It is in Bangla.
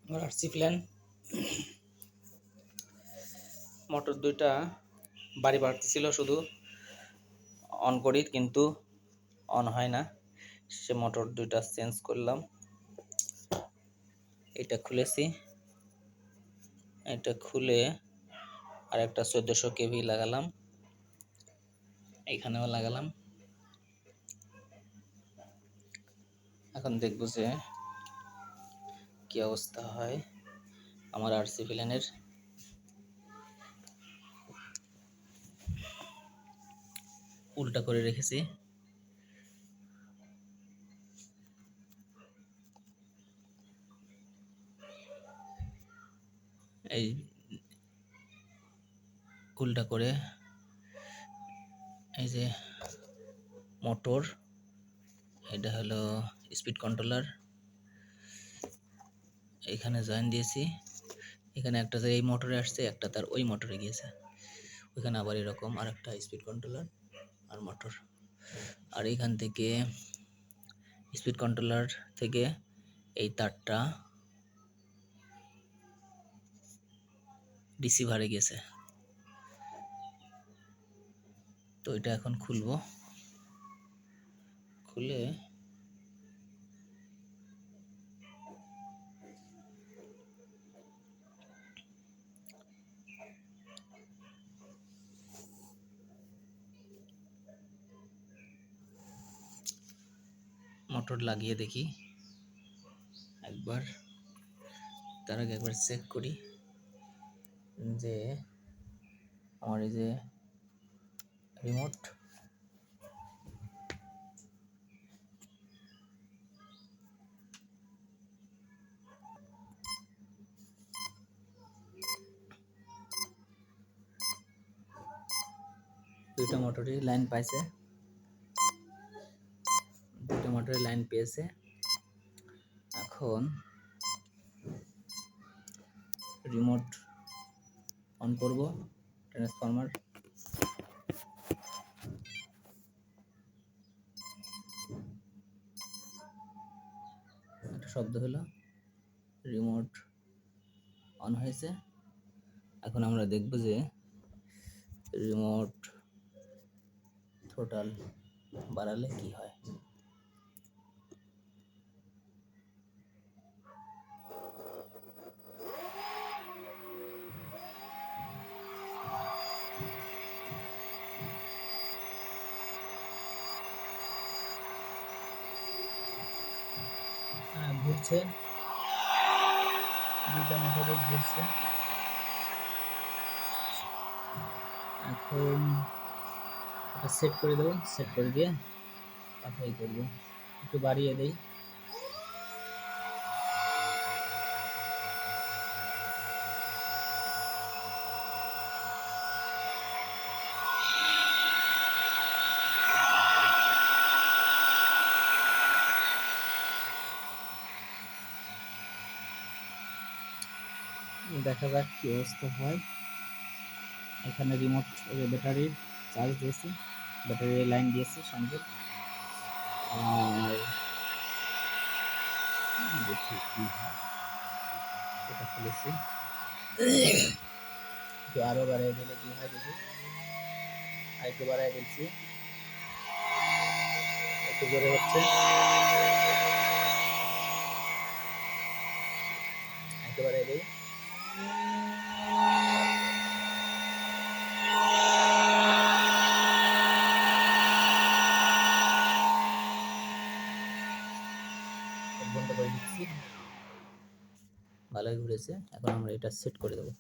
আমার আরসি প্ল্যান মোটর দুইটা বাড়ি বাড়তেছিল, শুধু অন করি কিন্তু অন হয় না। সে মোটর দুইটা চেঞ্জ করলাম। এটা খুলেছি, এটা খুলে আর একটা 1400 কেভি লাগালাম, এইখানেও লাগালাম। এখন দেখব যে কি অবস্থা হয় আমার আরসি প্ল্যানের। উল্টা করে রেখেছি, এই উল্টা করে এই যে মোটর, এটা হলো স্পিড কন্ট্রোলার, এখানে জয়েন দিয়েছি। এখানে একটা এই মোটরে আসছে, একটা তার ওই মোটরে গিয়েছে, ওইখানে আবার এরকম আর একটা স্পিড কন্ট্রোলার আর মোটর। আর এখান থেকে স্পিড কন্ট্রোলার থেকে এই তারটা রিসিভারে গেছে। তো এটা এখন খুলবো, খুলে মোটর লাগিয়ে দেখি একবার। তার আগে একবার চেক করি যে আমার এই যে রিমোট, দুইটা মোটরই লাইন পাইছে, দুইটা মোটরের লাইন পেয়েছে। এখন রিমোট অন করব, ট্রান্সফরমার একটা শব্দ হলো, রিমোট অন হয়েছে। এখন আমরা দেখব যে রিমোট থ্রোটল বাড়ালে কি হয়। ঘুরছে, দুইটা মোটরে ঘুরছে। এখন এটা সেট করে দেবো, সেট করে দিয়ে তারপরে করবো। একটু বাড়িয়ে দেই, দেখা যাক কি অবস্থা হয়। এখানে রিমোট ব্যাটারির চার্জ দিয়েছি, ব্যাটারির লাইন দিয়েছি সংযোগ। আর দেখি কি হয়, এটা খুলেছি, একটু আরো বাড়িয়ে দিলে কি হয় দেখি। আর একটু বাড়িয়ে দিচ্ছি, একটু জোরে হচ্ছে, একটু বাড়িয়ে দিই। বন্ধ করে দিচ্ছি, ভালোই ঘুরেছে। এখন আমরা এটা সেট করে দেবো।